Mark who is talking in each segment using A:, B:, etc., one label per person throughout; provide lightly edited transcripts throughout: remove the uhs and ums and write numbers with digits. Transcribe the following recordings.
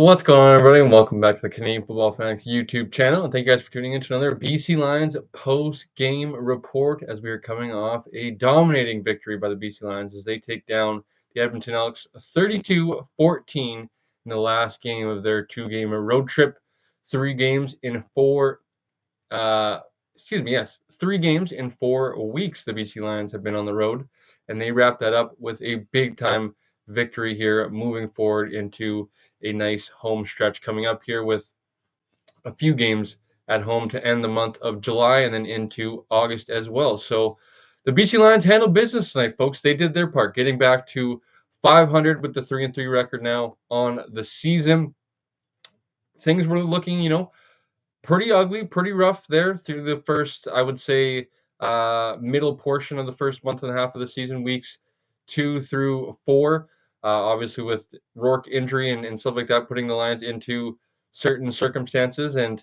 A: What's going on, everybody, and welcome back to the Canadian Football Fanatics YouTube channel. And thank you guys for tuning in to another BC Lions post-game report as we are coming off a dominating victory by the BC Lions as they take down the Edmonton Elks 32-14 in the last game of their two-game road trip. 3 games in 4 weeks the BC Lions have been on the road, and they wrapped that up with a big-time victory here, moving forward into a nice home stretch coming up here with a few games at home to end the month of July and then into August as well. So the BC Lions handled business tonight, folks. They did their part, getting back to 500 with the 3-3 record now on the season. Things were looking, pretty ugly, pretty rough there through the first, I would say, middle portion of the first month and a half of the season, weeks 2 through 4. Obviously, with Rourke injury and stuff like that, putting the Lions into certain circumstances. And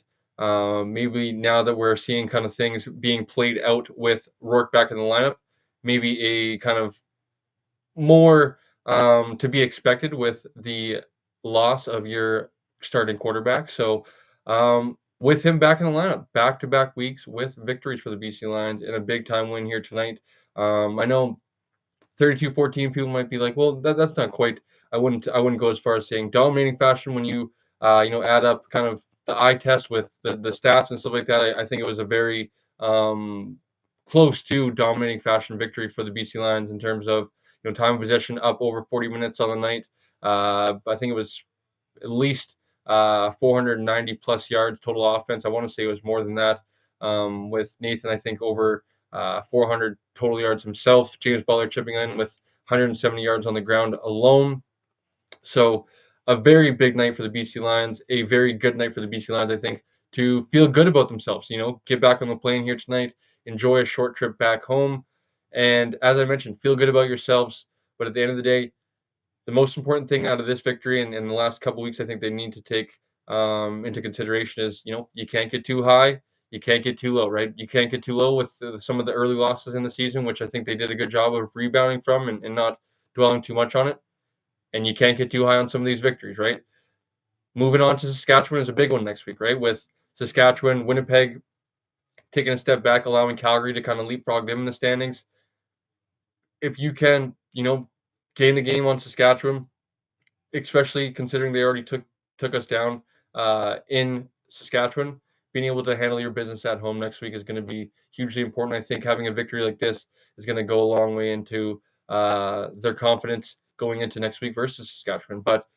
A: maybe now that we're seeing kind of things being played out with Rourke back in the lineup, maybe a kind of more to be expected with the loss of your starting quarterback. So, with him back in the lineup, back-to-back weeks with victories for the BC Lions and a big-time win here tonight. I know 32-14 people might be like, well, that's not quite. I wouldn't go as far as saying dominating fashion when you add up kind of the eye test with the stats and stuff like that. I think it was a very close to dominating fashion victory for the BC Lions in terms of time of possession up over 40 minutes on the night. I think it was at least 490 plus yards total offense. I want to say it was more than that, with Nathan, I think, over 400 total yards himself. James Butler chipping in with 170 yards on the ground alone. So a very big night for the BC Lions, a very good night for the BC Lions, I think, to feel good about themselves. Get back on the plane here tonight, enjoy a short trip back home, and as I mentioned, feel good about yourselves. But at the end of the day, the most important thing out of this victory and in the last couple weeks, I think they need to take into consideration is, you can't get too high, you can't get too low, right? You can't get too low with some of the early losses in the season, which I think they did a good job of rebounding from and not dwelling too much on it. And you can't get too high on some of these victories, right? Moving on to Saskatchewan is a big one next week, right? With Saskatchewan, Winnipeg taking a step back, allowing Calgary to kind of leapfrog them in the standings. If you can, gain the game on Saskatchewan, especially considering they already took us down in Saskatchewan, being able to handle your business at home next week is going to be hugely important. I think having a victory like this is going to go a long way into their confidence going into next week versus Saskatchewan. But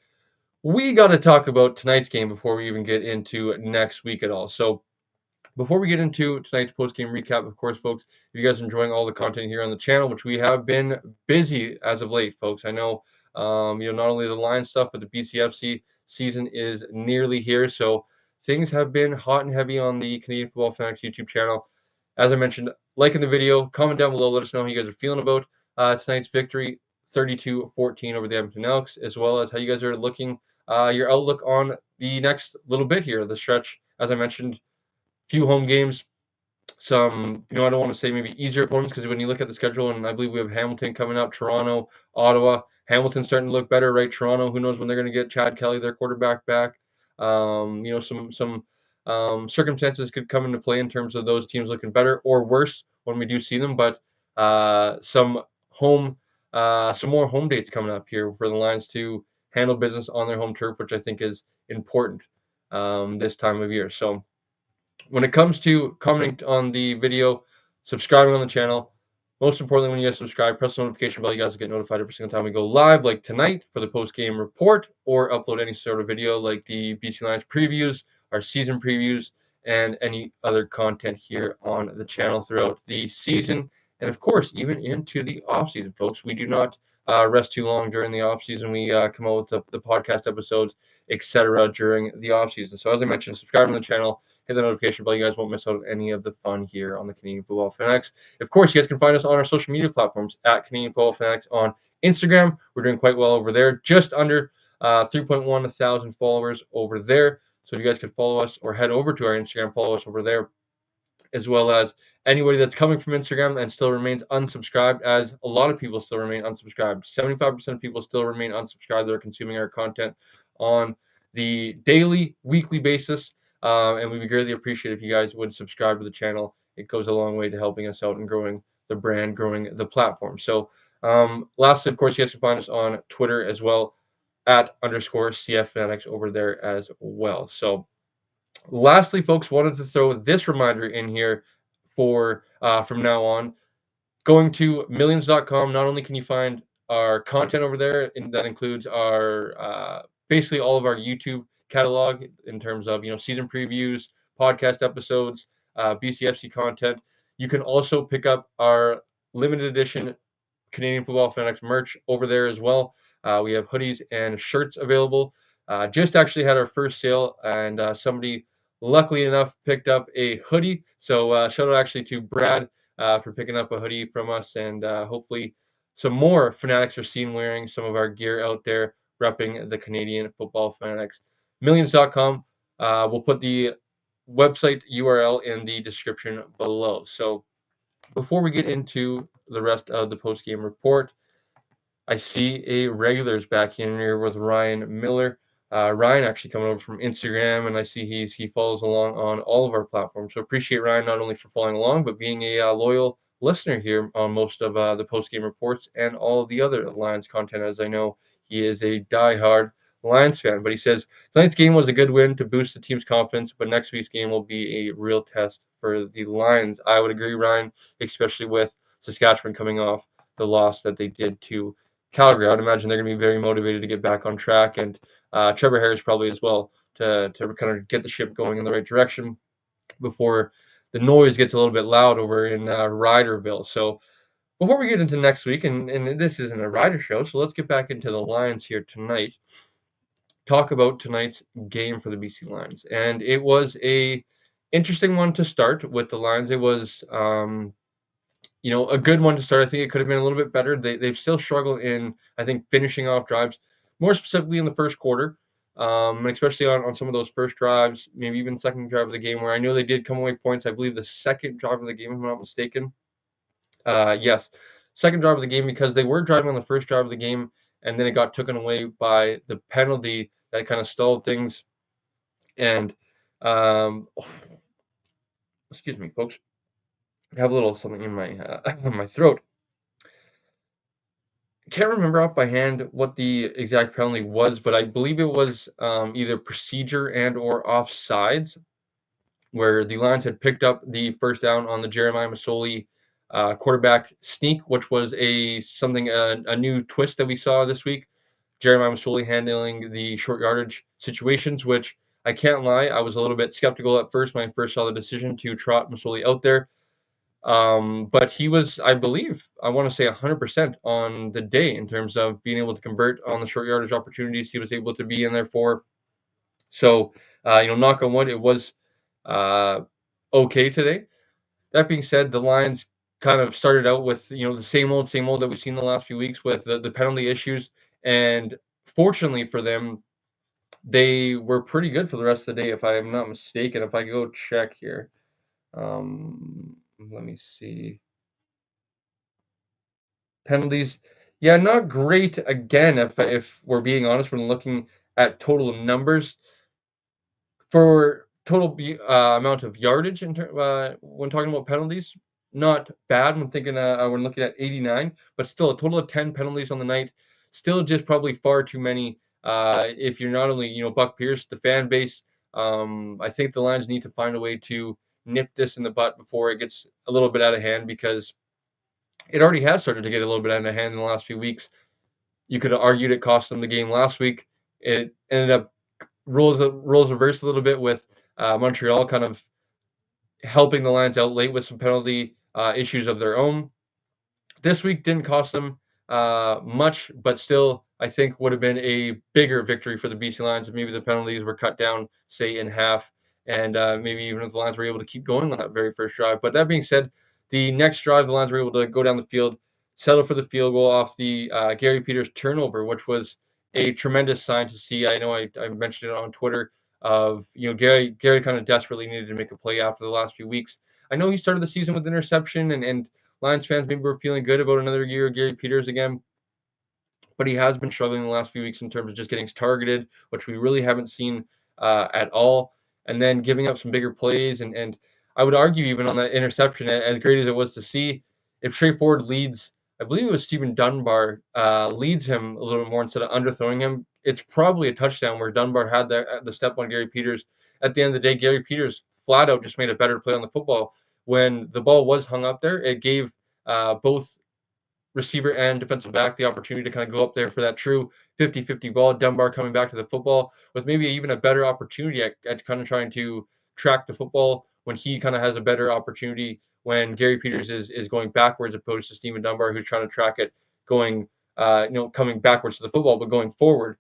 A: we got to talk about tonight's game before we even get into next week at all. So before we get into tonight's post-game recap, of course, folks, if you guys are enjoying all the content here on the channel, which we have been busy as of late, folks. I know, not only the Lions stuff, but the BCFC season is nearly here. So things have been hot and heavy on the Canadian Football Fanatics YouTube channel. As I mentioned, liking the video, comment down below, let us know how you guys are feeling about tonight's victory, 32-14 over the Edmonton Elks, as well as how you guys are looking, your outlook on the next little bit here, the stretch. As I mentioned, few home games, some, I don't want to say maybe easier opponents, because when you look at the schedule, and I believe we have Hamilton coming up, Toronto, Ottawa. Hamilton's starting to look better, right? Toronto, who knows when they're going to get Chad Kelly, their quarterback, back. Some circumstances could come into play in terms of those teams looking better or worse when we do see them. But some more home dates coming up here for the Lions to handle business on their home turf, which I think is important this time of year. So when it comes to commenting on the video, subscribing on the channel, most importantly, when you guys subscribe, press the notification bell. You guys will get notified every single time we go live, like tonight for the post-game report, or upload any sort of video like the BC Lions previews, our season previews, and any other content here on the channel throughout the season. And of course, even into the off-season, folks. We do not rest too long during the off-season. We come out with the podcast episodes, etc. during the off-season. So as I mentioned, subscribe to the channel, hit the notification bell. You guys won't miss out on any of the fun here on the Canadian Football Fanatics. Of course, you guys can find us on our social media platforms at Canadian Football Fanatics on Instagram. We're doing quite well over there, just under 3.1 thousand followers over there. So if you guys could follow us or head over to our Instagram, follow us over there, as well as anybody that's coming from Instagram and still remains unsubscribed, as a lot of people still remain unsubscribed. 75% of people still remain unsubscribed that are consuming our content on the daily, weekly basis. And we would greatly appreciate if you guys would subscribe to the channel. It goes a long way to helping us out and growing the brand, growing the platform. So, lastly, of course, you guys can find us on Twitter as well at _ CF Fanatics over there as well. So, lastly, folks, wanted to throw this reminder in here for from now on. Going to millions.com, not only can you find our content over there, and that includes our basically all of our YouTube catalog in terms of season previews, podcast episodes, BCFC content. You can also pick up our limited edition Canadian Football Fanatics merch over there as well. We have hoodies and shirts available. Just actually had our first sale, and somebody, luckily enough, picked up a hoodie. So shout out actually to Brad for picking up a hoodie from us, and hopefully some more Fanatics are seen wearing some of our gear out there, repping the Canadian Football Fanatics. Millions.com. We'll put the website URL in the description below. So before we get into the rest of the post-game report, I see a regulars back in here with Ryan Miller. Ryan actually coming over from Instagram, and I see he follows along on all of our platforms. So appreciate Ryan not only for following along, but being a loyal listener here on most of the post-game reports and all of the other Lions content, as I know he is a diehard Lions fan. But he says, tonight's game was a good win to boost the team's confidence, but next week's game will be a real test for the Lions. I would agree, Ryan, especially with Saskatchewan coming off the loss that they did to Calgary. I would imagine they're going to be very motivated to get back on track, and Trevor Harris probably as well to kind of get the ship going in the right direction before the noise gets a little bit loud over in Ryderville. So before we get into next week, and this isn't a Ryder show, so let's get back into the Lions here tonight. Talk about tonight's game for the BC Lions, and it was a interesting one to start with the Lions. It was a good one to start. I think it could have been a little bit better. They've still struggled in, I think, finishing off drives, more specifically in the first quarter, and especially on some of those first drives, maybe even second drive of the game, where I know they did come away points. I believe the second drive of the game, if I'm not mistaken. Yes, second drive of the game, because they were driving on the first drive of the game, and then it got taken away by the penalty that kind of stalled things. And excuse me, folks, I have a little something in my my throat. Can't remember off by hand what the exact penalty was, but I believe it was either procedure and or offsides, where the Lions had picked up the first down on the Jeremiah Masoli quarterback sneak, which was a new twist that we saw this week. Jeremiah Masoli handling the short yardage situations, which I can't lie, I was a little bit skeptical at first when I first saw the decision to trot Masoli out there. But he was, I believe, I want to say 100% on the day in terms of being able to convert on the short yardage opportunities he was able to be in there for. So, knock on wood, it was uh, okay today. That being said, the Lions kind of started out with, the same old that we've seen the last few weeks with the penalty issues. And fortunately for them, they were pretty good for the rest of the day, if I am not mistaken. If I go check here, let me see. Penalties, yeah, not great again, if we're being honest, when looking at total numbers. For total amount of yardage when talking about penalties, not bad when looking at 89, but still a total of 10 penalties on the night. Still just probably far too many. If you're not only, Buck Pierce, the fan base, I think the Lions need to find a way to nip this in the butt before it gets a little bit out of hand, because it already has started to get a little bit out of hand in the last few weeks. You could have argued it cost them the game last week. It ended up roles reversed a little bit with Montreal kind of helping the Lions out late with some penalty issues of their own. This week didn't cost them much, but still, I think would have been a bigger victory for the BC Lions if maybe the penalties were cut down, say, in half, and maybe even if the Lions were able to keep going on that very first drive. But that being said, the next drive, the Lions were able to go down the field, settle for the field goal off the Gary Peters turnover, which was a tremendous sign to see. I know I mentioned it on Twitter of, Gary kind of desperately needed to make a play after the last few weeks. I know he started the season with interception, and Lions fans maybe were feeling good about another year of Gary Peters again. but he has been struggling the last few weeks in terms of just getting targeted, which we really haven't seen at all. And then giving up some bigger plays, and I would argue even on that interception, as great as it was to see, if Trey Ford leads, I believe it was Stephen Dunbar, leads him a little bit more instead of underthrowing him, it's probably a touchdown where Dunbar had the step on Gary Peters. At the end of the day, Gary Peters flat out just made a better play on the football. When the ball was hung up there, it gave both receiver and defensive back the opportunity to kind of go up there for that true 50-50 ball. Dunbar coming back to the football with maybe even a better opportunity at kind of trying to track the football when he kind of has a better opportunity when Gary Peters is going backwards opposed to Stephen Dunbar, who's trying to track it going, coming backwards to the football, but going forward.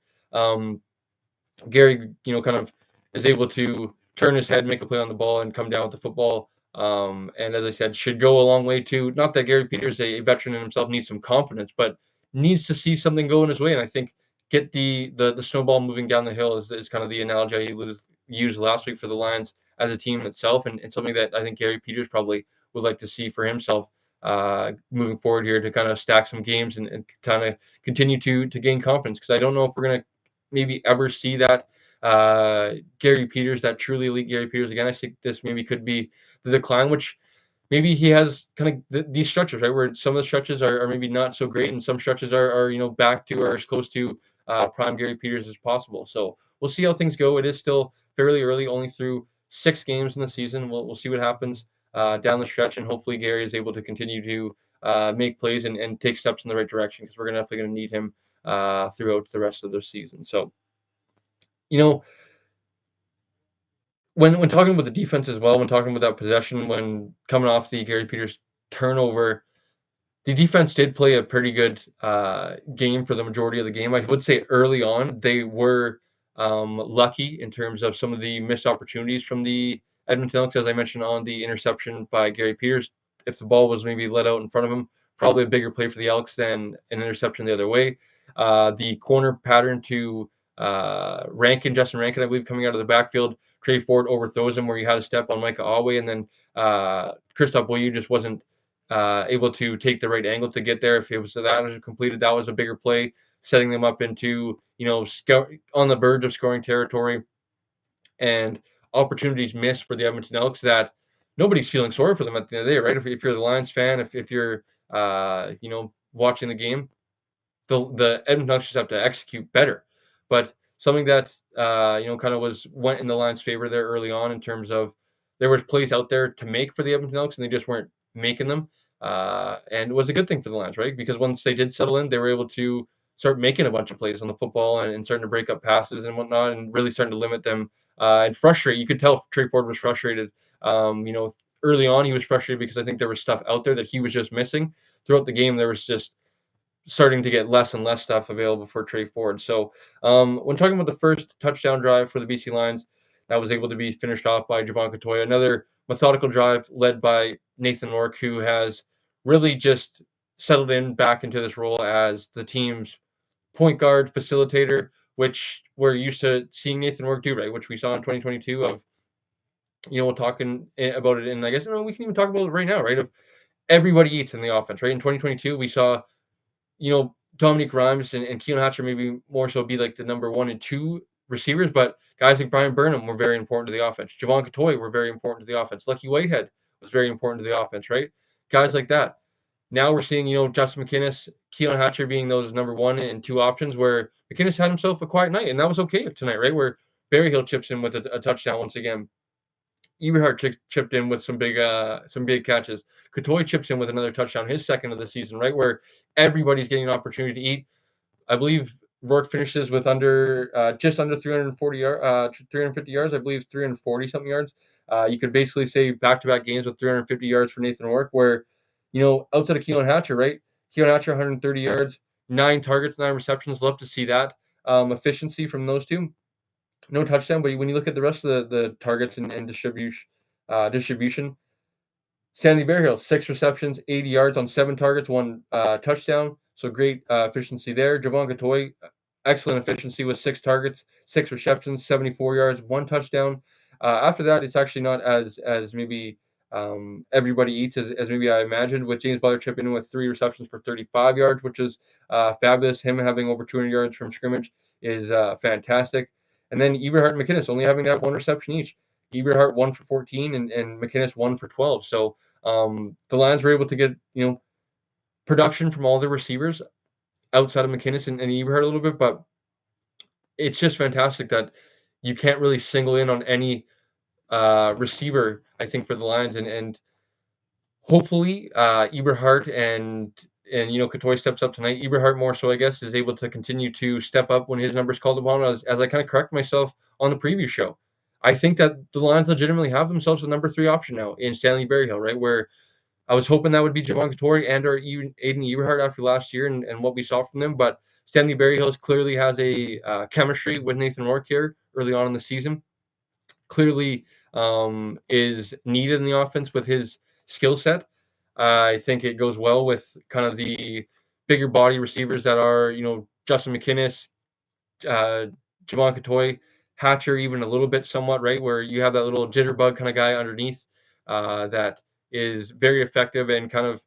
A: Gary, kind of is able to turn his head, make a play on the ball, and come down with the football. And as I said, should go a long way too. Not that Gary Peters, a veteran in himself, needs some confidence, but needs to see something go in his way. And I think get the snowball moving down the hill is kind of the analogy I used last week for the Lions as a team itself, and something that I think Gary Peters probably would like to see for himself moving forward here to kind of stack some games and kind of continue to gain confidence. Because I don't know if we're going to maybe ever see that Gary Peters, that truly elite Gary Peters again. I think this maybe could be the decline, which maybe he has kind of these stretches, right, where some of the stretches are maybe not so great, and some stretches are back to or as close to prime Gary Peters as possible. So we'll see how things go. It is still fairly early, only through 6 games in the season. We'll see what happens down the stretch, and hopefully Gary is able to continue to make plays and take steps in the right direction because we're definitely going to need him throughout the rest of the season. So, you know, when talking about the defense as well, when talking about that possession, when coming off the Gary Peters turnover, the defense did play a pretty good game for the majority of the game. I would say early on they were lucky in terms of some of the missed opportunities from the Edmonton Elks, as I mentioned on the interception by Gary Peters. If the ball was maybe let out in front of him, probably a bigger play for the Elks than an interception the other way. The corner pattern to Justin Rankin, I believe, coming out of the backfield. Trey Ford overthrows him where he had a step on Micah Alway, and then Christophe Beaulieu just wasn't able to take the right angle to get there. If it was that was completed, that was a bigger play, setting them up into on the verge of scoring territory, and opportunities missed for the Edmonton Elks that nobody's feeling sorry for them at the end of the day, right? If you're the Lions fan, if you're watching the game, the Edmonton Elks just have to execute better. But something that kind of went in the Lions' favor there early on in terms of there was plays out there to make for the Edmonton Elks and they just weren't making them. And it was a good thing for the Lions, right? Because once they did settle in, they were able to start making a bunch of plays on the football and starting to break up passes and whatnot, and really starting to limit them and frustrate. You could tell Trey Ford was frustrated. Early on he was frustrated because I think there was stuff out there that he was just missing. Throughout the game, there was just starting to get less and less stuff available for Trey Ford. So when talking about the first touchdown drive for the BC Lions, that was able to be finished off by Jevon Catoya. Another methodical drive led by Nathan Rourke, who has really just settled in back into this role as the team's point guard facilitator, which we're used to seeing Nathan Rourke do, right? Which we saw in 2022 of, we're talking about it. And I guess, we can even talk about it right now, right? Of everybody eats in the offense, right? In 2022, we saw Dominique Rhymes and Keelan Hatcher maybe more so be like the number 1 and 2 receivers, but guys like Brian Burnham were very important to the offense. Jevon Catoya were very important to the offense. Lucky Whitehead was very important to the offense, right? Guys like that. Now we're seeing, Justin McInnis, Keelan Hatcher being those number 1 and 2 options where McInnis had himself a quiet night, and that was okay tonight, right? Where Berryhill chips in with a touchdown once again. Eberhardt chipped in with some big catches. Catoya chips in with another touchdown, his second of the season, right? Where everybody's getting an opportunity to eat. I believe Rourke finishes with just under 350 yards. I believe 340 something yards. You could basically say back-to-back games with 350 yards for Nathan Rourke, where, outside of Keelan Hatcher, right? Keelan Hatcher, 130 yards, 9 targets, 9 receptions. Love to see that efficiency from those two. No touchdown, but when you look at the rest of the targets and distribution, Stanley Berryhill, 6 receptions, 80 yards on 7 targets, 1 touchdown. So great efficiency there. Jevon Catoya, excellent efficiency with 6 targets, 6 receptions, 74 yards, 1 touchdown. After that, it's actually not as maybe everybody eats, as maybe I imagined, with James Butler chipping in with 3 receptions for 35 yards, which is fabulous. Him having over 200 yards from scrimmage is fantastic. And then Eberhardt and McInnis only having to have 1 reception each. Eberhardt 1 for 14 and McInnis 1 for 12. So the Lions were able to get production from all the receivers outside of McInnis and Eberhardt a little bit, but it's just fantastic that you can't really single in on any receiver, I think, for the Lions, and hopefully Eberhardt and Cottoy steps up tonight. Eberhardt more so, I guess, is able to continue to step up when his number's called upon. As I kind of correct myself on the preview show, I think that the Lions legitimately have themselves a number 3 option now in Stanley Berryhill, right? Where I was hoping that would be Javon Cottoy and or Aiden Eberhardt after last year and what we saw from them, but Stanley Berryhill clearly has a chemistry with Nathan Rourke here early on in the season. Clearly is needed in the offense with his skill set. I think it goes well with kind of the bigger body receivers that are, Justin McInnis, uh, Javon Cottoy, Hatcher, even a little bit somewhat, right? Where you have that little jitterbug kind of guy underneath that is very effective and kind of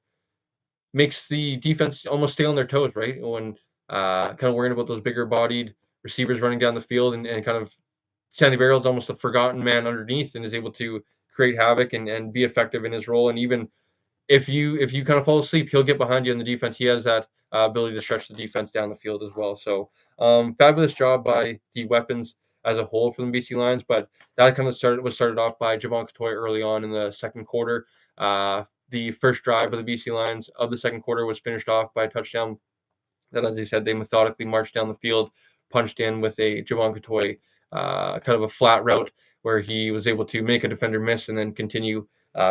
A: makes the defense almost stay on their toes, right? When kind of worrying about those bigger bodied receivers running down the field and kind of Sandy Barrel's almost a forgotten man underneath and is able to create havoc and be effective in his role. And even if you kind of fall asleep, he'll get behind you in the defense. He has that ability to stretch the defense down the field as well. So fabulous job by the weapons as a whole for the BC Lions. But that kind of started off by Javon Cottoy early on in the second quarter. The first drive of the BC Lions of the second quarter was finished off by a touchdown that, as I said, they methodically marched down the field, punched in with a Javon Cottoy kind of a flat route where he was able to make a defender miss and then continue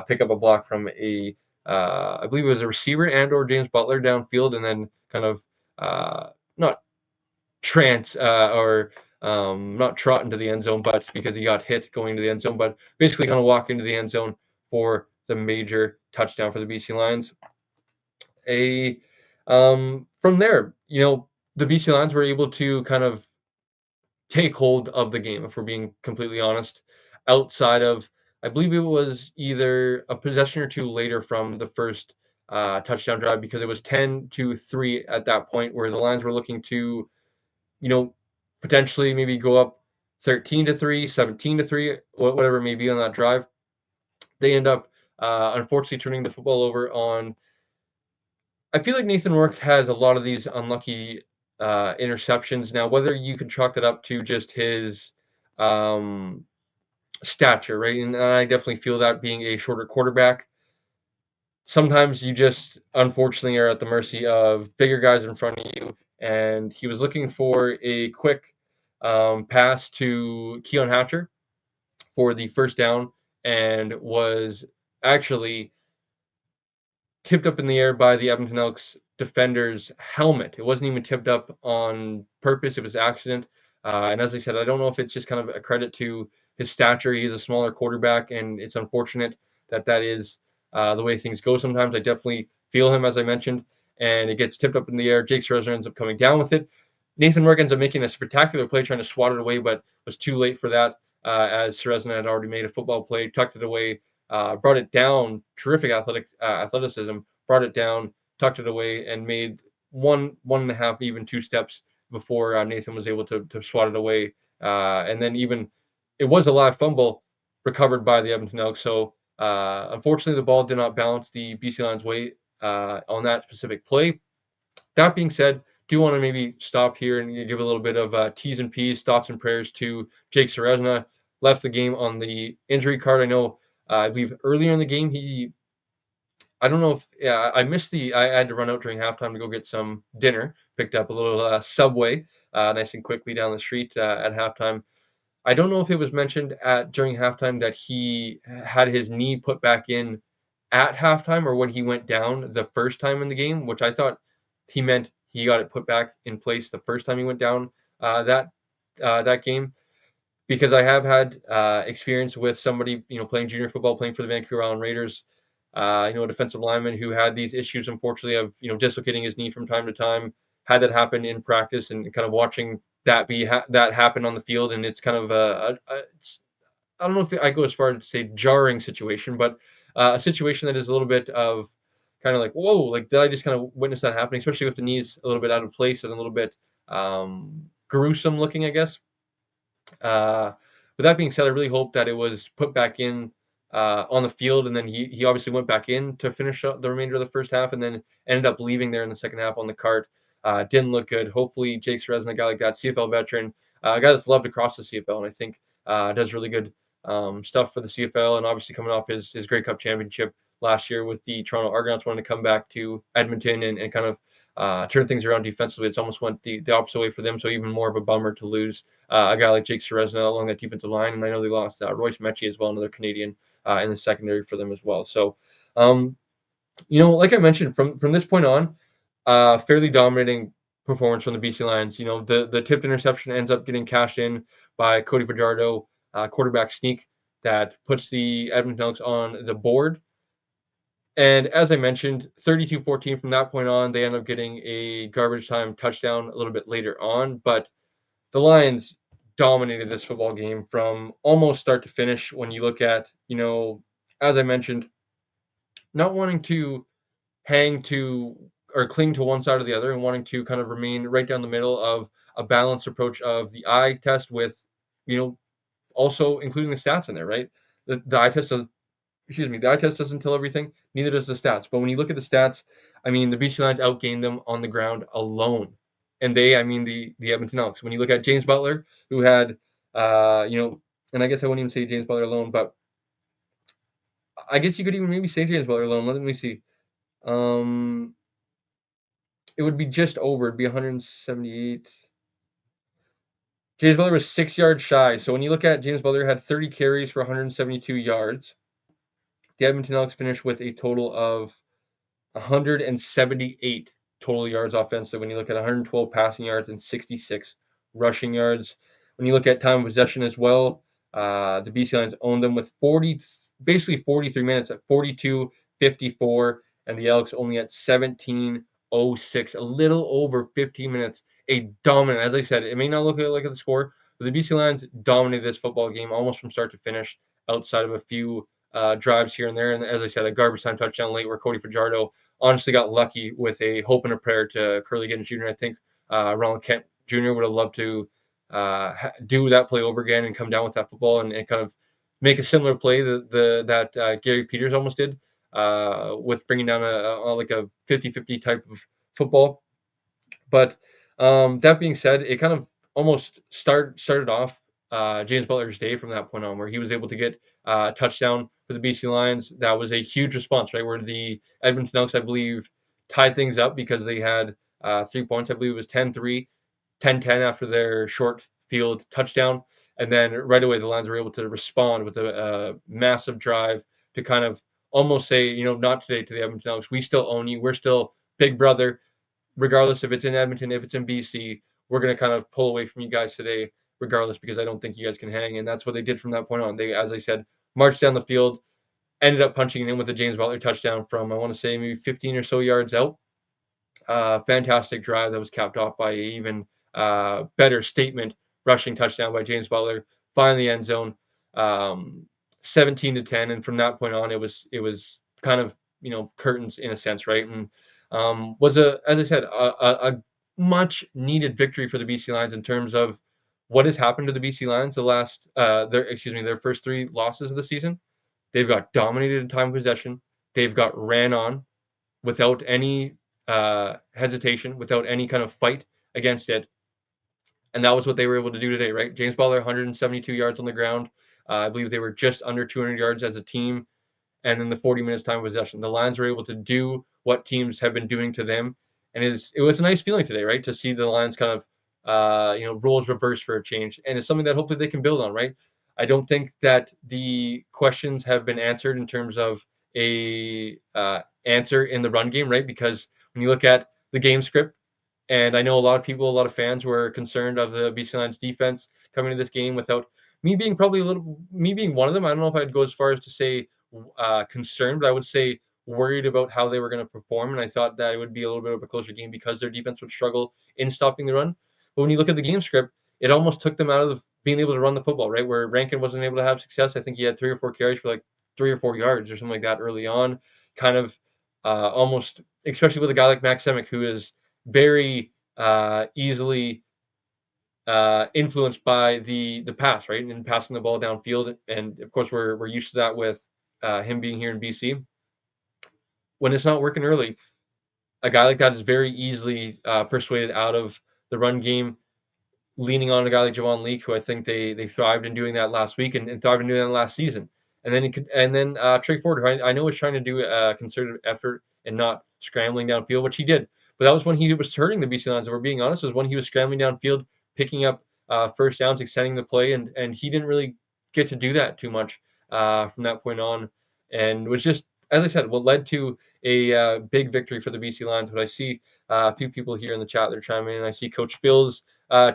A: pick up a block from I believe it was a receiver and or James Butler downfield, and then kind of not trance or not trot into the end zone, but because he got hit going into the end zone, but basically kind of walk into the end zone for the major touchdown for the BC Lions. From there, the BC Lions were able to kind of take hold of the game, if we're being completely honest, outside of, I believe it was either a possession or two later from the first touchdown drive, because it was 10-3 at that point where the Lions were looking to, potentially maybe go up 13-3, 17-3, whatever it may be on that drive. They end up, unfortunately, turning the football over on. I feel like Nathan Rourke has a lot of these unlucky interceptions. Now, whether you can chalk it up to just his um, stature, right? And I definitely feel that being a shorter quarterback, sometimes you just unfortunately are at the mercy of bigger guys in front of you. And he was looking for a quick pass to Keon Hatcher for the first down and was actually tipped up in the air by the Edmonton Elks defender's helmet. It wasn't even tipped up on purpose. It was accident. And as I said, I don't know if it's just kind of a credit to his stature. He's a smaller quarterback, and it's unfortunate that is the way things go sometimes. I definitely feel him, as I mentioned, and it gets tipped up in the air. Jake Ceresna ends up coming down with it. Nathan Rourke ends up making a spectacular play trying to swat it away, but was too late for that as Ceresna had already made a football play, tucked it away, brought it down. Terrific athleticism. Brought it down, tucked it away, and made one and a half, even 2 steps before Nathan was able to swat it away. And then even it was a live fumble recovered by the Edmonton Elks. So unfortunately, the ball did not bounce the BC Lions' way on that specific play. That being said, do want to maybe stop here and give a little bit of T's and P's, thoughts and prayers to Jake Ceresna. Left the game on the injury card. I know, I believe earlier in the game, I don't know if, yeah, I had to run out during halftime to go get some dinner, picked up a little Subway nice and quickly down the street at halftime. I don't know if it was mentioned during halftime that he had his knee put back in at halftime or when he went down the first time in the game, which I thought he meant he got it put back in place the first time he went down that game, because I have had experience with somebody, playing junior football, playing for the Vancouver Island Raiders, a defensive lineman who had these issues, unfortunately, of, dislocating his knee from time to time, had that happen in practice, and kind of watching that happen on the field. And it's kind of it's, I don't know if I go as far as to say jarring situation, but a situation that is a little bit of kind of like, whoa, like did I just kind of witness that happening, especially with the knees a little bit out of place and a little bit gruesome looking, I guess. Uh, with that being said, I really hope that it was put back in on the field, and then he obviously went back in to finish up the remainder of the first half, and then ended up leaving there in the second half on the cart. Didn't look good. Hopefully, Jake Ceresna, a guy like that, CFL veteran, a guy that's loved across the CFL, and I think does really good stuff for the CFL, and obviously coming off his Grey Cup championship last year with the Toronto Argonauts, wanting to come back to Edmonton and kind of turn things around defensively. It's almost went the opposite way for them, so even more of a bummer to lose a guy like Jake Ceresna along that defensive line. And I know they lost Royce Mechie as well, another Canadian in the secondary for them as well. So, um, like I mentioned, from this point on, fairly dominating performance from the BC Lions. The tipped interception ends up getting cashed in by Cody Fajardo, quarterback sneak that puts the Edmonton Elks on the board. And as I mentioned, 32-14 from that point on, they end up getting a garbage time touchdown a little bit later on. But the Lions dominated this football game from almost start to finish. When you look at, as I mentioned, not wanting to hang to or cling to one side or the other and wanting to kind of remain right down the middle of a balanced approach of the eye test with, also including the stats in there, right? The eye test does, excuse me, the eye test doesn't tell everything, neither does the stats. But when you look at the stats, I mean, the BC Lions outgained them on the ground alone. And I mean the Edmonton Elks. When you look at James Butler, who had, and I guess I wouldn't even say James Butler alone, but I guess you could even maybe say James Butler alone. Let me see. Um, it would be just over. It'd be 178. James Butler was 6 yards shy. So when you look at James Butler had 30 carries for 172 yards. The Edmonton Elks finished with a total of 178 total yards offensively. When you look at 112 passing yards and 66 rushing yards. When you look at time of possession as well, the BC Lions owned them with basically 43 minutes at 42:54, and the Elks only at 17:06, a little over 15 minutes. A dominant, as I said, it may not look like the score, but the BC Lions dominated this football game almost from start to finish, outside of a few drives here and there. And as I said, a garbage time touchdown late where Cody Fajardo honestly got lucky with a hope and a prayer to Curly Giddens Jr. I think Ronald Kent Jr. would have loved to do that play over again and come down with that football and kind of make a similar play that Gary Peters almost did with bringing down like a 50-50 type of football. But that being said, it kind of almost started off James Butler's day from that point on, where he was able to get a touchdown for the BC Lions. That was a huge response, right? Where the Edmonton Elks, I believe, tied things up because they had 3 points. I believe it was 10-3, 10-10 after their short field touchdown. And then right away, the Lions were able to respond with a massive drive to kind of almost say, not today to the Edmonton Elks. We still own you. We're still big brother regardless if it's in Edmonton, if it's in BC, we're going to kind of pull away from you guys today, regardless, because I don't think you guys can hang. And that's what they did from that point on. They, as I said, marched down the field, ended up punching it in with a James Butler touchdown from, I want to say, maybe 15 or so yards out. Fantastic drive that was capped off by an even better statement rushing touchdown by James Butler, finding the end zone, 17-10. And from that point on, it was kind of, curtains in a sense, right? And was as I said, a much needed victory for the BC Lions in terms of what has happened to the BC Lions their first 3 losses of the season. They've got dominated in time of possession. They've got ran on without any hesitation, without any kind of fight against it. And that was what they were able to do today, right? James Butler, 172 yards on the ground. I believe they were just under 200 yards as a team. And then the 40 minutes time of possession. The Lions were able to do what teams have been doing to them. And it was a nice feeling today, right? To see the Lions kind of, roles reversed for a change. And it's something that hopefully they can build on, right? I don't think that the questions have been answered in terms of a answer in the run game, right? Because when you look at the game script, and I know a lot of people, a lot of fans were concerned of the BC Lions defense coming to this game without me being me being one of them. I don't know if I'd go as far as to say concerned, but I would say worried about how they were going to perform. And I thought that it would be a little bit of a closer game because their defense would struggle in stopping the run. But when you look at the game script, it almost took them out of being able to run the football, right? Where Rankin wasn't able to have success. I think he had 3 or 4 carries for like 3 or 4 yards or something like that early on. Kind of almost, especially with a guy like Max Semick, who is very easily influenced by the pass, right, and passing the ball downfield. And of course, we're used to that with him being here in BC. When it's not working early, a guy like that is very easily persuaded out of the run game, leaning on a guy like Javon Leake, who I think they thrived in doing that last week and thrived in doing that last season. And then Trey Ford, who I know was trying to do a concerted effort and not scrambling downfield, which he did. But that was when he was hurting the BC Lions. If we're being honest, was when he was scrambling downfield, picking up first downs, extending the play, and he didn't really get to do that too much from that point on, and was just, as I said, what led to a big victory for the BC Lions. But I see a few people here in the chat that are chiming in. I see Coach Phil's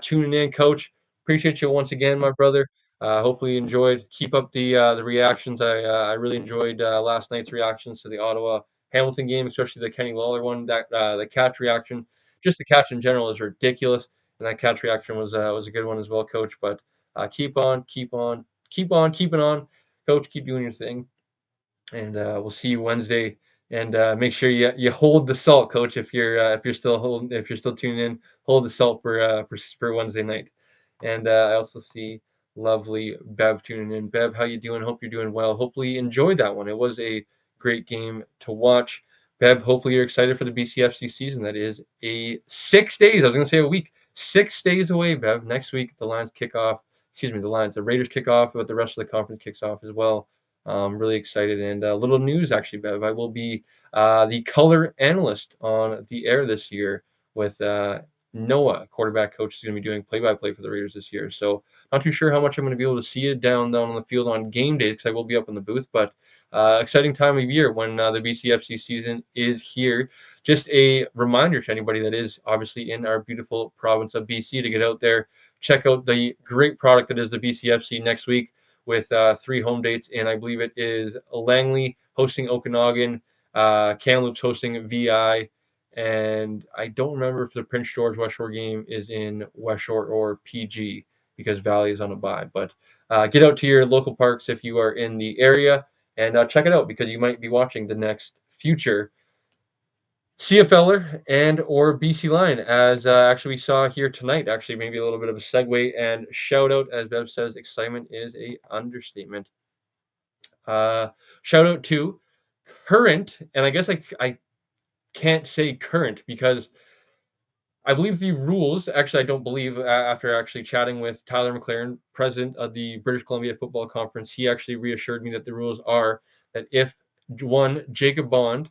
A: tuning in, Coach. Appreciate you once again, my brother. Hopefully you enjoyed. Keep up the reactions. I really enjoyed last night's reactions to the Ottawa Hamilton game, especially the Kenny Lawler one. That the catch reaction, just the catch in general, is ridiculous, and that catch reaction was a good one as well, Coach. But keep on, keeping on, Coach. Keep doing your thing, and we'll see you Wednesday. And make sure you hold the salt, Coach. If you're still tuning in, hold the salt for Wednesday night. And I also see lovely Bev tuning in. Bev, how you doing? Hope you're doing well. Hopefully you enjoyed that one. It was a great game to watch. Bev, hopefully you're excited for the BCFC season. That is a 6 days. I was going to say a week. 6 days away, Bev. Next week the Lions kick off. Excuse me, the Raiders kick off, but the rest of the conference kicks off as well. Really excited. And a little news, actually, Bev. I will be the color analyst on the air this year with Noah, quarterback coach, is going to be doing play-by-play for the Raiders this year. So not too sure how much I'm going to be able to see you down on the field on game days because I will be up in the booth. But exciting time of year when the BCFC season is here. Just a reminder to anybody that is obviously in our beautiful province of BC to get out there, check out the great product that is the BCFC next week with 3 home dates, and I believe it is Langley hosting Okanagan, Kamloops hosting VI, and I don't remember if the Prince George West Shore game is in West Shore or PG because Valley is on a bye. But get out to your local parks if you are in the area and check it out because you might be watching the next future CFLer and or BC Lion, as actually we saw here tonight. Actually, maybe a little bit of a segue and shout out, as Bev says, excitement is a understatement. Shout out to current, and I guess I can't say current because I believe the rules. Actually, I don't believe after actually chatting with Tyler McLaren, president of the British Columbia Football Conference, he actually reassured me that the rules are that if one Jacob Bond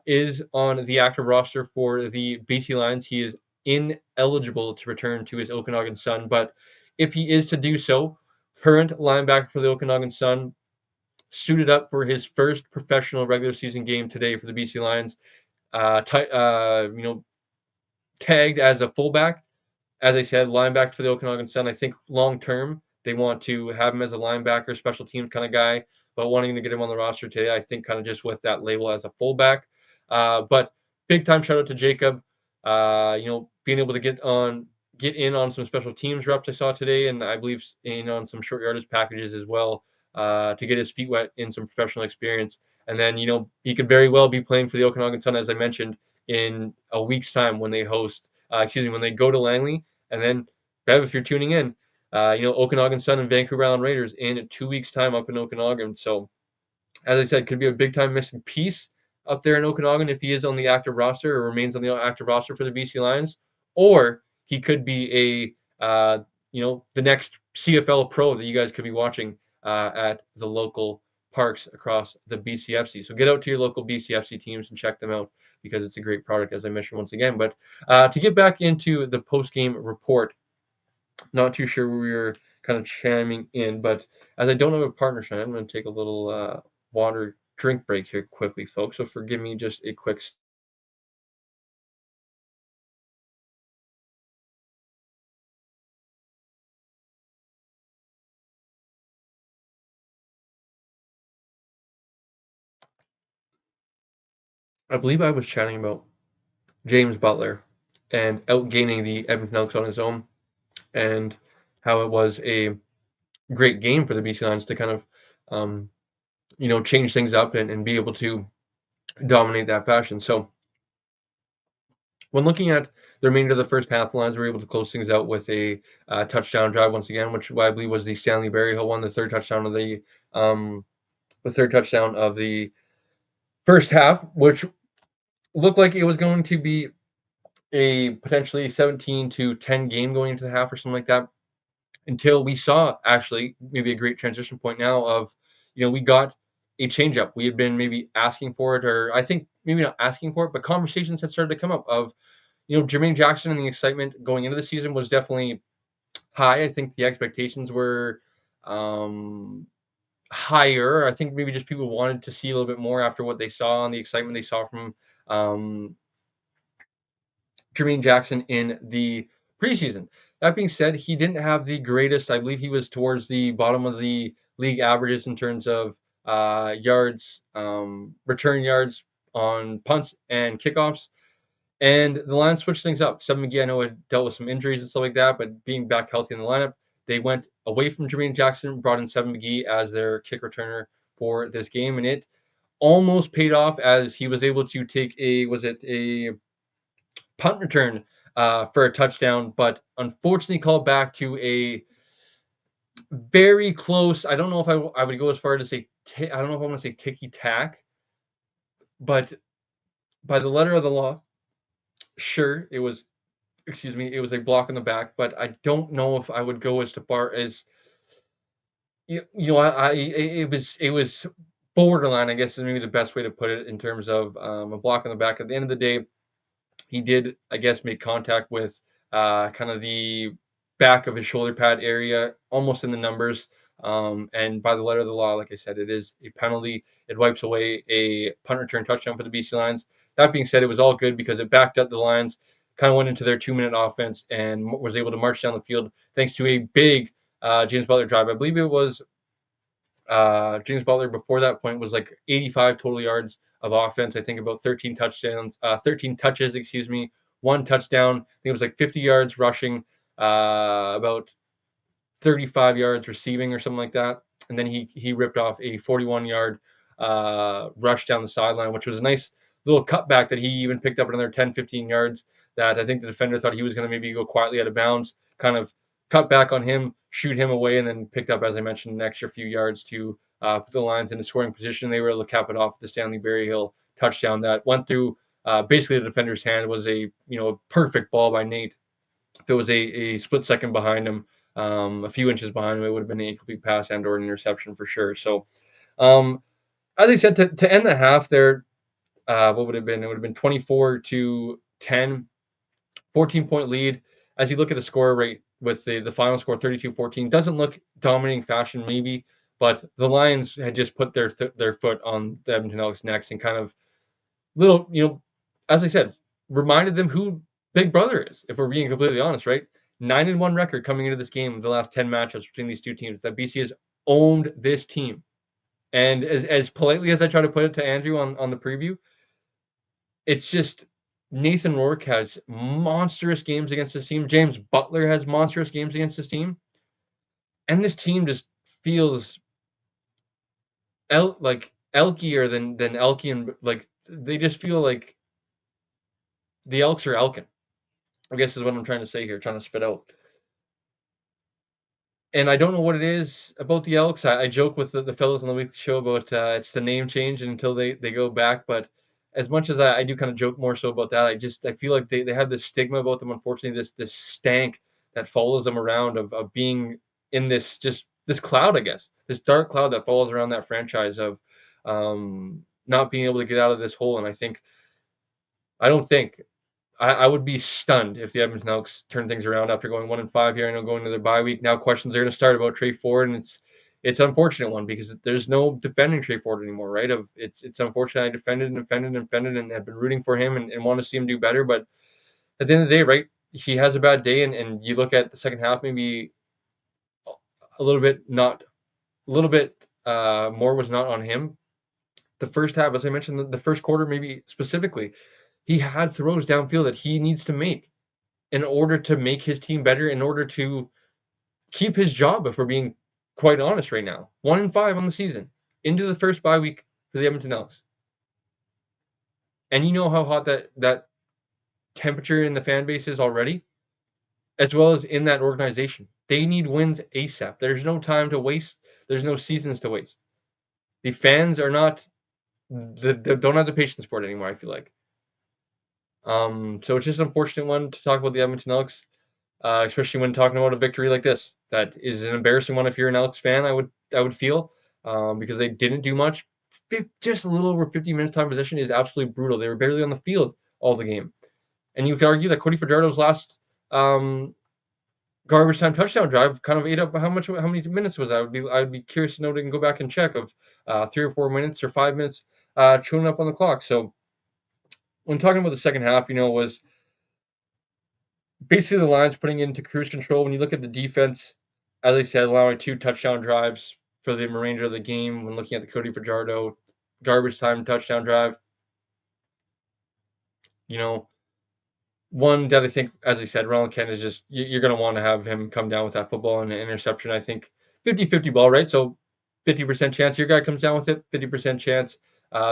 A: is on the active roster for the BC Lions, he is ineligible to return to his Okanagan Sun. But if he is to do so, current linebacker for the Okanagan Sun suited up for his first professional regular season game today for the BC Lions. Tagged as a fullback. As I said, linebacker for the Okanagan Sun. I think long term they want to have him as a linebacker, special teams kind of guy, but wanting to get him on the roster today, I think kind of just with that label as a fullback. But big time shout out to Jacob. Being able to get in on some special teams reps I saw today, and I believe in on some short yardage packages as well to get his feet wet in some professional experience. And then he could very well be playing for the Okanagan Sun, as I mentioned, in a week's time when they when they go to Langley. And then, Bev, if you're tuning in, Okanagan Sun and Vancouver Island Raiders in 2 weeks' time up in Okanagan. So, as I said, could be a big time missing piece up there in Okanagan if he is on the active roster or remains on the active roster for the BC Lions, or he could be the next CFL pro that you guys could be watching at the local parks across the BCFC. So get out to your local BCFC teams and check them out because it's a great product, as I mentioned once again. But to get back into the post-game report, not too sure where we were kind of chiming in, but as I don't have a partner, I'm going to take a little water drink break here quickly, folks. So forgive me just a quick. I believe I was chatting about James Butler and outgaining the Edmonton Elks on his own, and how it was a great game for the BC Lions to kind of change things up and be able to dominate that fashion. So when looking at the remainder of the first half, the Lions were able to close things out with a touchdown drive once again, which I believe was the Stanley Berryhill one, the third touchdown of the first half, which looked like it was going to be a potentially 17-10 game going into the half or something like that, until we saw actually maybe a great transition point now of, we got a changeup. We had been maybe asking for it, or I think maybe not asking for it, but conversations had started to come up of, Jermaine Jackson, and the excitement going into the season was definitely high. I think the expectations were um, higher. I think maybe just people wanted to see a little bit more after what they saw and the excitement they saw from um, Jermaine Jackson in the preseason. That being said, he didn't have the greatest. I believe he was towards the bottom of the league averages in terms of yards, return yards on punts and kickoffs. And the Lions switched things up. Seven McGee, I know, had dealt with some injuries and stuff like that, but being back healthy in the lineup, they went away from Jermaine Jackson, brought in Seven McGee as their kick returner for this game, and it almost paid off as he was able to take a punt return for a touchdown, but unfortunately called back to a very close. I don't know if I would go as far to say, I don't know if I want to say ticky tack, but by the letter of the law, sure, it was, excuse me, it was a block in the back, but I don't know if I would go as far as, it was borderline, I guess is maybe the best way to put it, in terms of a block in the back. At the end of the day, he did, I guess, make contact with kind of the back of his shoulder pad area, almost in the numbers. And by the letter of the law, like I said, it is a penalty. It wipes away a punt return touchdown for the BC Lions. That being said, it was all good because it backed up the Lions, kind of went into their 2-minute offense, and was able to march down the field thanks to a big James Butler drive. I believe it was James Butler before that point was like 85 total yards of offense. I think about 13 touches, excuse me, one touchdown. I think it was like 50 yards rushing, about 35 yards receiving or something like that. And then he ripped off a 41-yard rush down the sideline, which was a nice little cutback that he even picked up another 10, 15 yards that I think the defender thought he was going to maybe go quietly out of bounds, kind of cut back on him, shoot him away, and then picked up, as I mentioned, an extra few yards to put the Lions in a scoring position. They were able to cap it off with the Stanley Berryhill touchdown that went through basically the defender's hand. Was a perfect ball by Nate. If it was a split second behind him, a few inches behind him, it would have been an incomplete pass and or an interception for sure. So, as I said, to end the half there, what would it have been? It would have been 24-10, 14-point lead. As you look at the score rate with the final score 32-14, doesn't look dominating fashion maybe, but the Lions had just put their foot on the Edmonton Elks' necks and kind of little, as I said, reminded them who Big Brother is, if we're being completely honest, right? 9-1 record coming into this game, the last 10 matchups between these two teams, that BC has owned this team. And as politely as I try to put it to Andrew on the preview, it's just Nathan Rourke has monstrous games against this team. James Butler has monstrous games against this team. And this team just feels like elkier than Elkian. Like, they just feel like the Elks are Elkin, I guess is what I'm trying to say here, trying to spit out. And I don't know what it is about the Elks. I joke with the fellows on the weekly show about it's the name change until they go back. But as much as I do kind of joke more so about that, I feel like they have this stigma about them. Unfortunately, this stank that follows them around of being in this cloud, I guess, this dark cloud that follows around that franchise of not being able to get out of this hole. And I don't think I would be stunned if the Edmonton Elks turn things around after going 1-5 here. I know going to their bye week. Now questions are going to start about Tre Ford, and it's an unfortunate one because there's no defending Tre Ford anymore, right? It's unfortunate. I defended and have been rooting for him and want to see him do better. But at the end of the day, right, he has a bad day, and you look at the second half, maybe a little bit more was not on him. The first half, as I mentioned, the first quarter, maybe specifically, he had throws downfield that he needs to make in order to make his team better, in order to keep his job, if we're being quite honest right now. 1-5 on the season. into the first bye week for the Edmonton Elks. And you know how hot that temperature in the fan base is already, as well as in that organization. They need wins ASAP. There's no time to waste. There's no seasons to waste. The fans are not don't have the patience for it anymore, I feel like. So it's just an unfortunate one to talk about the Edmonton Elks, especially when talking about a victory like this. That is an embarrassing one if you're an Elks fan. I would feel because they didn't do much. Just a little over 50 minutes time possession is absolutely brutal. They were barely on the field all the game, and you could argue that Cody Fajardo's last um, garbage time touchdown drive kind of ate up how many minutes was that? I would be curious to know and go back and check of 3 or 4 minutes or 5 minutes chewing up on the clock. So when talking about the second half, was basically the Lions putting it into cruise control. When you look at the defense, as I said, allowing 2 touchdown drives for the remainder of the game. When looking at the Cody Fajardo garbage time touchdown drive, you know, one that I think, as I said, Ronald Kent is just you're going to want to have him come down with that football and an interception. I think 50-50 ball, right? So 50% chance your guy comes down with it, 50% chance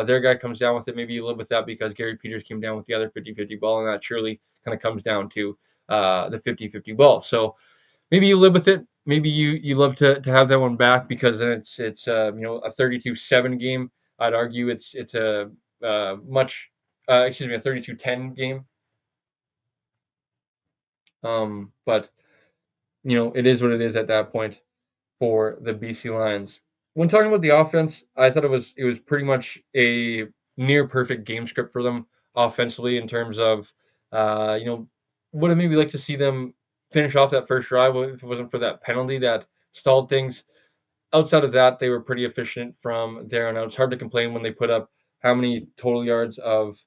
A: their guy comes down with it. Maybe you live with that because Gary Peters came down with the other 50-50 ball, and that surely kind of comes down to the 50-50 ball. So maybe you live with it. Maybe you love to have that one back because then it's a 32-7 game. I'd argue it's a much excuse me, a 32-10 game. But it is what it is at that point for the BC Lions. When talking about the offense, I thought it was pretty much a near perfect game script for them offensively in terms of would have maybe like to see them finish off that first drive if it wasn't for that penalty that stalled things. Outside of that, they were pretty efficient from there on out. It's hard to complain when they put up how many total yards of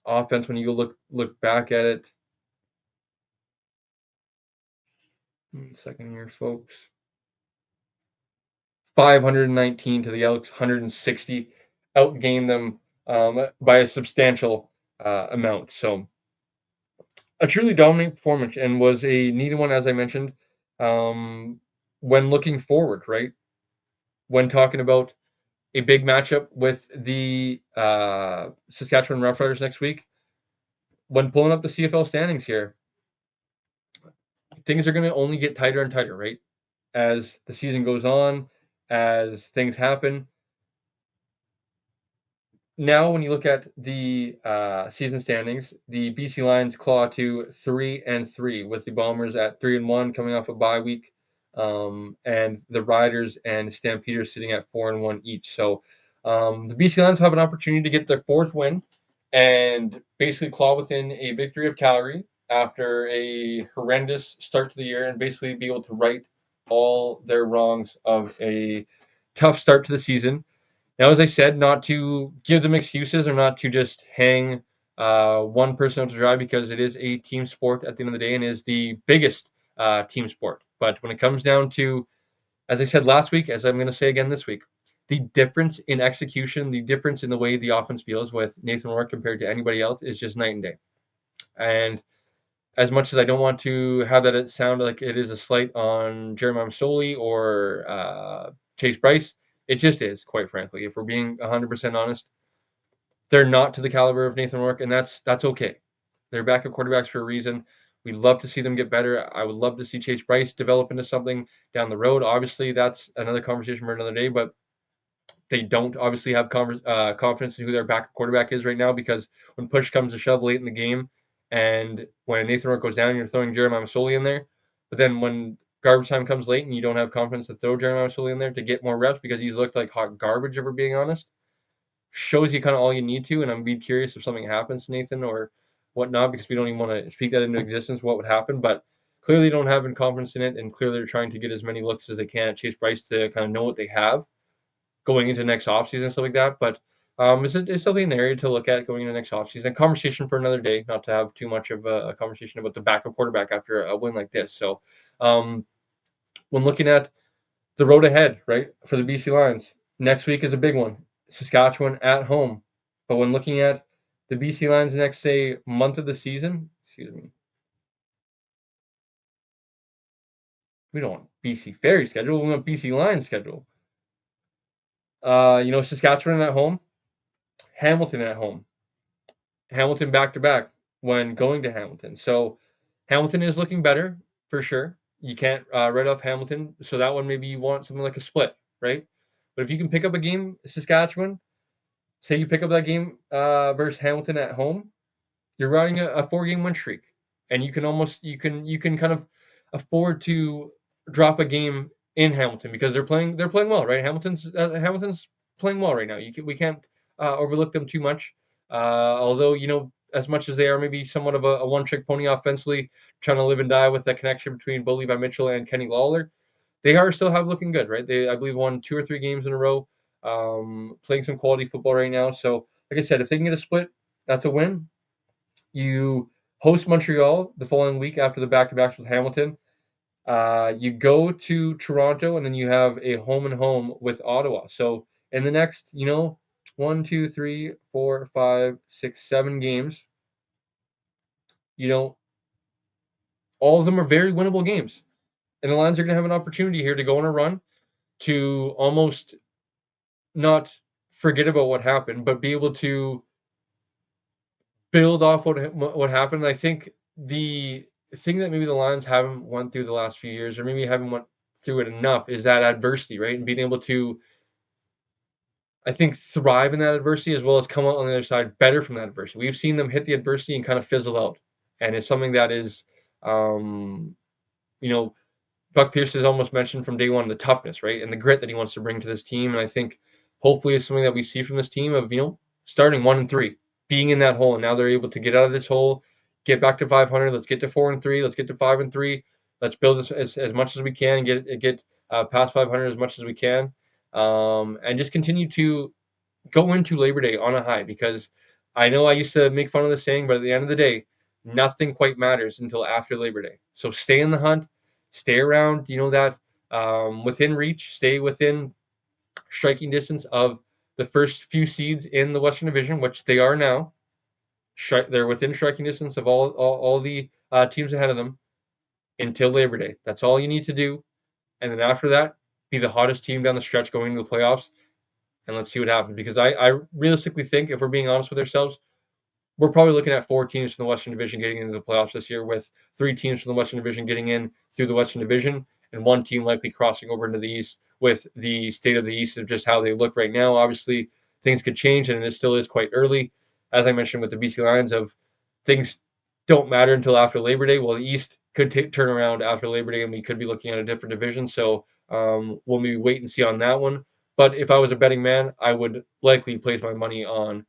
A: offense when you look back at it. Second here, folks. 519 to the Elks, 160, outgained them by a substantial amount. So a truly dominant performance and was a needed one, as I mentioned, when looking forward, right? When talking about a big matchup with the Saskatchewan Roughriders next week, when pulling up the CFL standings here, things are going to only get tighter and tighter, right? As the season goes on, as things happen, now when you look at the season standings, the BC Lions claw to 3-3 with the Bombers at 3-1 coming off a bye week, and the Riders and Stampeders sitting at 4-1 each. So the BC Lions have an opportunity to get their fourth win and basically claw within a victory of Calgary after a horrendous start to the year and basically be able to right all their wrongs of a tough start to the season. Now, as I said, not to give them excuses or not to just hang one person out to dry because it is a team sport at the end of the day and is the biggest team sport. But when it comes down to, as I said last week, as I'm going to say again this week, the difference in execution, the difference in the way the offense feels with Nathan Rourke compared to anybody else is just night and day. And as much as I don't want to have that it sound like it is a slight on Jeremiah Masoli or Chase Bryce, it just is, quite frankly. If we're being 100% honest, they're not to the caliber of Nathan Rourke, and that's okay. They're backup quarterbacks for a reason. We'd love to see them get better. I would love to see Chase Bryce develop into something down the road. Obviously, that's another conversation for another day, but they don't obviously have confidence in who their backup quarterback is right now because when push comes to shove late in the game and when Nathan Rourke goes down, you're throwing Jeremiah Masoli in there. But then when garbage time comes late and you don't have confidence to throw Jeremiah Masoli in there to get more reps because he's looked like hot garbage, if we're being honest, shows you kind of all you need to. And I'm being curious if something happens to Nathan or whatnot because we don't even want to speak that into existence, what would happen. But clearly don't have confidence in it, and clearly they're trying to get as many looks as they can at Chase Bryce to kind of know what they have going into next offseason and stuff like that. But it's definitely an area to look at going into next offseason. A conversation for another day, not to have too much of a conversation about the backup quarterback after a win like this. So when looking at the road ahead, right, for the BC Lions, next week is a big one. Saskatchewan at home. But when looking at the BC Lions next, say, month of the season, excuse me, we don't want BC Ferry schedule. We want BC Lions schedule. Saskatchewan at home, Hamilton at home, Hamilton back to back when going to Hamilton. So Hamilton is looking better for sure. You can't write off Hamilton. So that one maybe you want something like a split, right? But if you can pick up a game, Saskatchewan, say you pick up that game versus Hamilton at home, you're riding a 4 game win streak, and you can kind of afford to drop a game in Hamilton because they're playing well, right? Hamilton's playing well right now. We can't overlook them too much. Although as much as they are maybe somewhat of a one trick pony offensively, trying to live and die with that connection between Bo Levi Mitchell and Kenny Lawler, they are still have looking good, right? They I believe won 2 or 3 games in a row, playing some quality football right now. So like I said, if they can get a split, that's a win. You host Montreal the following week after the back-to-backs with Hamilton. You go to Toronto, and then you have a home and home with Ottawa. So in the next, 1, 2, 3, 4, 5, 6, 7 games, you know, all of them are very winnable games. And the Lions are going to have an opportunity here to go on a run to almost not forget about what happened, but be able to build off what happened. I think the thing that maybe the Lions haven't went through the last few years, or maybe haven't went through it enough, is that adversity, right? And being able to, I think, thrive in that adversity as well as come out on the other side better from that adversity. We've seen them hit the adversity and kind of fizzle out, and it's something that is, you know, Buck Pierce has almost mentioned from day one the toughness, right, and the grit that he wants to bring to this team. And I think hopefully it's something that we see from this team of starting 1-3, being in that hole, and now they're able to get out of this hole, get back to 500. Let's get to 4-3. Let's get to 5-3. Let's build as much as we can and get past 500 as much as we can, and just continue to go into Labor Day on a high, because I know I used to make fun of this saying, but at the end of the day, nothing quite matters until after Labor Day. So stay in the hunt, stay around, that within reach, stay within striking distance of the first few seeds in the Western Division, which they are now. They're within striking distance of all the teams ahead of them until Labor Day. That's all you need to do. And then after that, be the hottest team down the stretch going into the playoffs, and let's see what happens. Because I realistically think, if we're being honest with ourselves, we're probably looking at 4 teams from the Western Division getting into the playoffs this year, with 3 teams from the Western Division getting in through the Western Division, and 1 team likely crossing over into the East. With the state of the East of just how they look right now, obviously things could change, and it still is quite early. As I mentioned with the BC Lions, of things don't matter until after Labor Day. Well, the East could turn around after Labor Day, and we could be looking at a different division. So we'll maybe wait and see on that one. But if I was a betting man, I would likely place my money on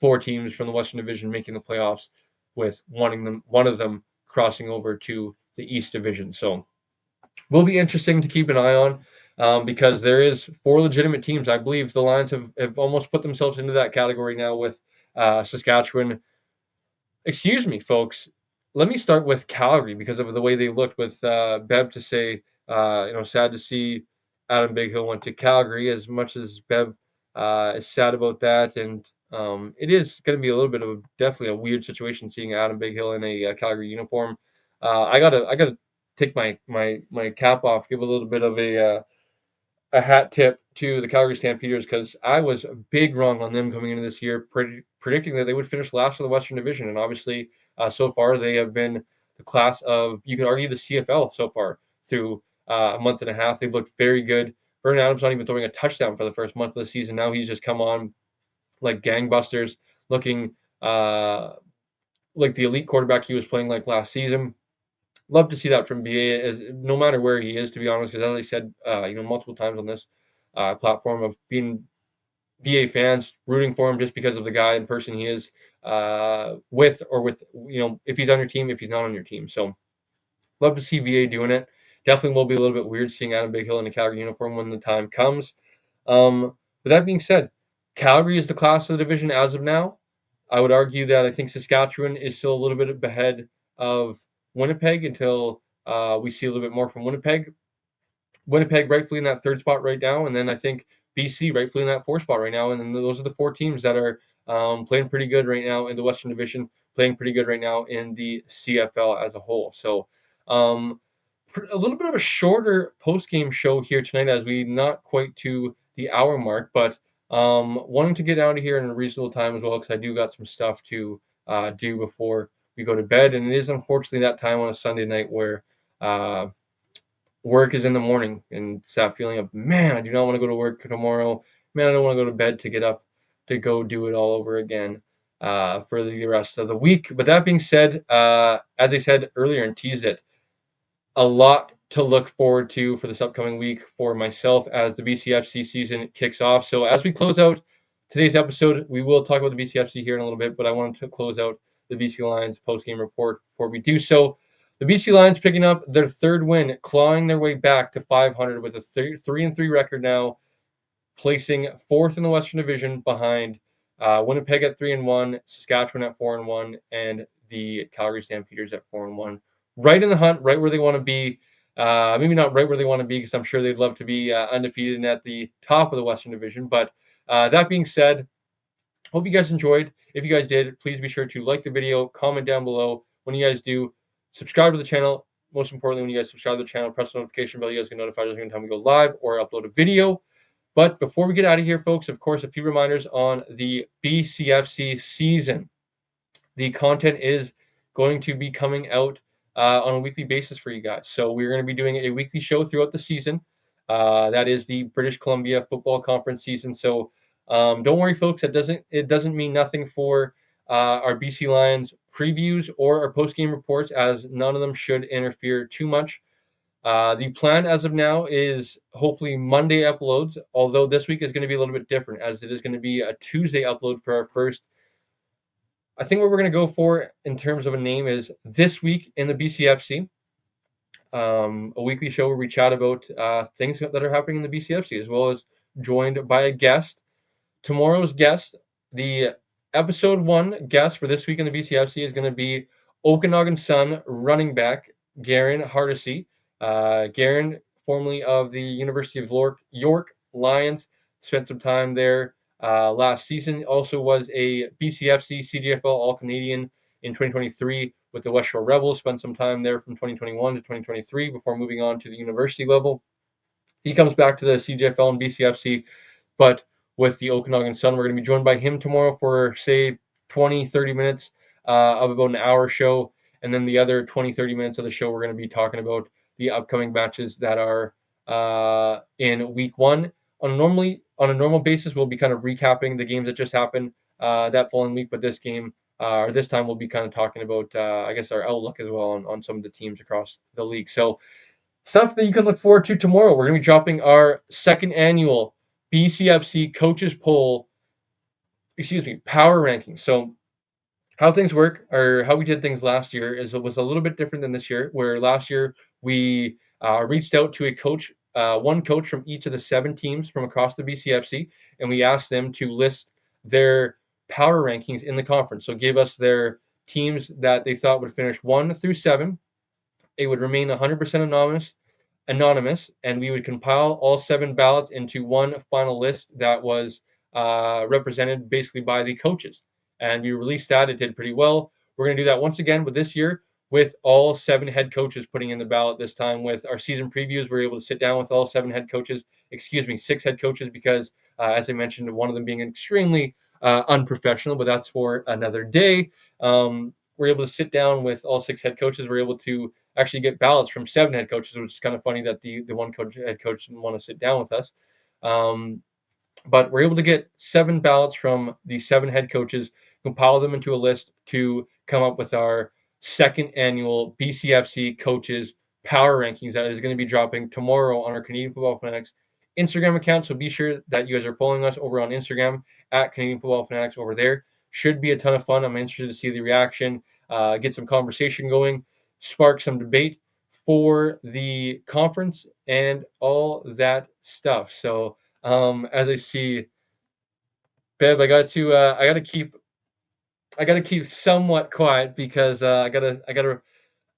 A: 4 teams from the Western Division making the playoffs, with one of them crossing over to the East Division. So will be interesting to keep an eye on, because there is 4 legitimate teams. I believe the Lions have almost put themselves into that category now with Saskatchewan. Excuse me, folks. Let me start with Calgary because of the way they looked with Bev to say, sad to see Adam Bighill went to Calgary. As much as Bev is sad about that, and it is going to be a little bit of definitely a weird situation seeing Adam Bighill in a Calgary uniform. I gotta take my cap off, give a little bit of a hat tip to the Calgary Stampeders, because I was big wrong on them coming into this year, predicting that they would finish last in the Western Division. And obviously, so far, they have been the class of, you could argue, the CFL so far through a month and a half. They've looked very good. Vernon Adams not even throwing a touchdown for the first month of the season. Now he's just come on like gangbusters, looking like the elite quarterback he was playing like last season. Love to see that from BA, as no matter where he is, to be honest. Because as I said, multiple times on this platform, of being VA fans rooting for him just because of the guy and person he is, with if he's on your team, if he's not on your team. So love to see VA doing it. Definitely will be a little bit weird seeing Adam Bighill in a Calgary uniform when the time comes. With that being said, Calgary is the class of the division as of now. I would argue that I think Saskatchewan is still a little bit ahead of Winnipeg until we see a little bit more from Winnipeg. Winnipeg rightfully in that 3rd spot right now, and then I think BC rightfully in that 4th spot right now. And then those are the 4 teams that are playing pretty good right now in the Western Division, playing pretty good right now in the CFL as a whole. So a little bit of a shorter post-game show here tonight, as we not quite to the hour mark, but wanting to get out of here in a reasonable time as well, because I do got some stuff to do before we go to bed, and it is unfortunately that time on a Sunday night where work is in the morning, and it's that feeling of, man, I do not want to go to work tomorrow. Man, I don't want to go to bed to get up to go do it all over again for the rest of the week. But that being said, as I said earlier and teased it, a lot to look forward to for this upcoming week for myself as the BCFC season kicks off. So as we close out today's episode, we will talk about the BCFC here in a little bit, but I wanted to close out the BC Lions post-game report before we do so. The BC Lions picking up their third win, clawing their way back to 500 with a 3-3 record now, placing fourth in the Western Division behind Winnipeg at 3-1, Saskatchewan at 4-1, and the Calgary Stampeders at 4-1. Right in the hunt, right where they want to be. Maybe not right where they want to be, because I'm sure they'd love to be undefeated and at the top of the Western Division. But that being said, hope you guys enjoyed. If you guys did, please be sure to like the video, comment down below. When you guys do, subscribe to the channel. Most importantly, when you guys subscribe to the channel, press the notification bell. You guys get notified every time we go live or upload a video. But before we get out of here, folks, of course, a few reminders on the BCFC season. The content is going to be coming out on a weekly basis for you guys. So we're going to be doing a weekly show throughout the season. That is the British Columbia Football Conference season. So don't worry, folks. It doesn't mean nothing for our BC Lions previews or our post-game reports, as none of them should interfere too much. The plan as of now is hopefully Monday uploads, although this week is going to be a little bit different, as it is going to be a Tuesday upload for our first. I think what we're going to go for in terms of a name is This Week in the BCFC, a weekly show where we chat about things that are happening in the BCFC, as well as joined by a guest. Tomorrow's guest, the episode 1 guest for This Week in the BCFC, is going to be Okanagan Sun running back Garen Hardesty. Garen, formerly of the University of York Lions, spent some time there last season. Also was a BCFC CGFL All-Canadian in 2023 with the West Shore Rebels. Spent some time there from 2021 to 2023 before moving on to the university level. He comes back to the CGFL and BCFC, but with the Okanagan Sun, we're going to be joined by him tomorrow for, say, 20, 30 minutes of about an hour show. And then the other 20, 30 minutes of the show, we're going to be talking about the upcoming matches that are in week 1. On a normal basis, we'll be kind of recapping the games that just happened that following week. But this game, or this time, we'll be kind of talking about, I guess, our outlook as well on some of the teams across the league. So stuff that you can look forward to tomorrow. We're going to be dropping our second annual BCFC Coaches Poll, Power Ranking. So how things work, or how we did things last year, is it was a little bit different than this year, where last year we reached out to a coach, one coach from each of the 7 teams from across the BCFC, and we asked them to list their power rankings in the conference. So give us their teams that they thought would finish 1 through 7. It would remain 100% anonymous, and we would compile all 7 ballots into one final list that was represented basically by the coaches. And we released that. It did pretty well. We're going to do that once again, but this year with all 7 head coaches putting in the ballot this time. With our season previews, we're able to sit down with all 7 head coaches, 6 head coaches, because as I mentioned, one of them being extremely unprofessional, but that's for another day. We're able to sit down with all 6 head coaches. We're able to actually get ballots from 7 head coaches, which is kind of funny that the one head coach didn't want to sit down with us. But we're able to get 7 ballots from the 7 head coaches, compile them into a list to come up with our second annual BCFC Coaches Power Rankings that is going to be dropping tomorrow on our Canadian Football Fanatics Instagram account. So be sure that you guys are following us over on Instagram at Canadian Football Fanatics over there. Should be a ton of fun. I'm interested to see the reaction, get some conversation going, spark some debate for the conference and all that stuff. So as I see, Bev, I got to keep somewhat quiet, because I gotta,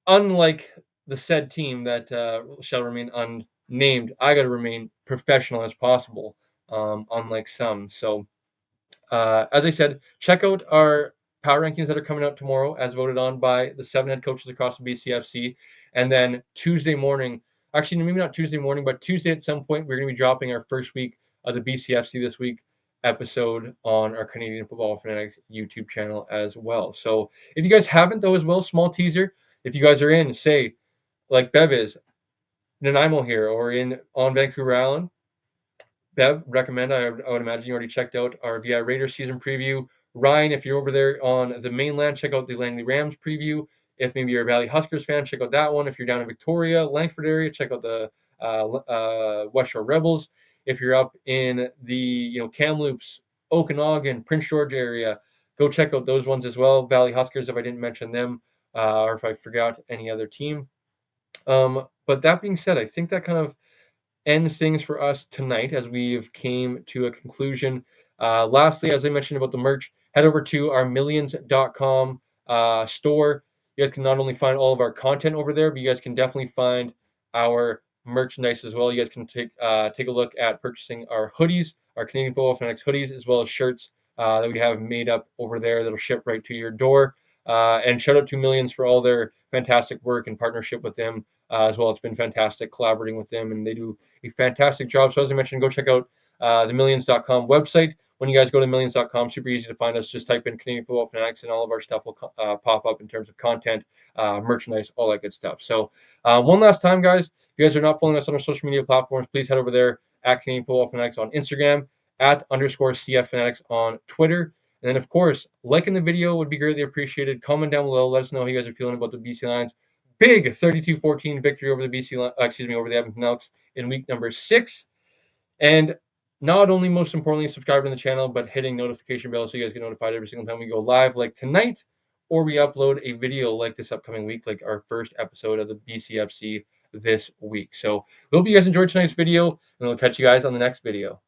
A: unlike the said team that shall remain unnamed, I gotta remain professional as possible, unlike some. So as I said, check out our power rankings that are coming out tomorrow, as voted on by the 7 head coaches across the BCFC. And then Tuesday morning, actually maybe not Tuesday morning, but Tuesday at some point, we're going to be dropping our first week the BCFC This Week episode on our Canadian Football Fanatics YouTube channel as well. So if you guys haven't, though, as well, small teaser, if you guys are in, say, like Bev is, Nanaimo here, or on Vancouver Island, Bev, recommend. I would imagine you already checked out our VI Raiders season preview. Ryan, if you're over there on the mainland, check out the Langley Rams preview. If maybe you're a Valley Huskers fan, check out that one. If you're down in Victoria, Langford area, check out the West Shore Rebels. If you're up in the Kamloops, Okanagan, Prince George area, go check out those ones as well. Valley Huskers, if I didn't mention them, or if I forgot any other team. But that being said, I think that kind of ends things for us tonight as we've came to a conclusion. Lastly, as I mentioned about the merch, head over to our millions.com store. You guys can not only find all of our content over there, but you guys can definitely find our merchandise as well. You guys can take a look at purchasing our hoodies, our Canadian Football Fanatics hoodies, as well as shirts that we have made up over there that'll ship right to your door. And shout out to Millions for all their fantastic work and partnership with them as well. It's been fantastic collaborating with them, and they do a fantastic job. So as I mentioned, go check out the millions.com website. When you guys go to millions.com, super easy to find us. Just type in Canadian Football Fanatics and all of our stuff will pop up in terms of content, merchandise, all that good stuff. So one last time, guys, if you guys are not following us on our social media platforms, please head over there at Canadian Football Fanatics on Instagram, @_CF Fanatics on Twitter. And then, of course, liking the video would be greatly appreciated. Comment down below. Let us know how you guys are feeling about the BC Lions. Big 32-14 victory over the over the Edmonton Elks in week number 6. And not only, most importantly, subscribe to the channel, but hitting notification bell so you guys get notified every single time we go live, like tonight, or we upload a video like this upcoming week, like our first episode of the BCFC This Week. So we hope you guys enjoyed tonight's video, and we'll catch you guys on the next video.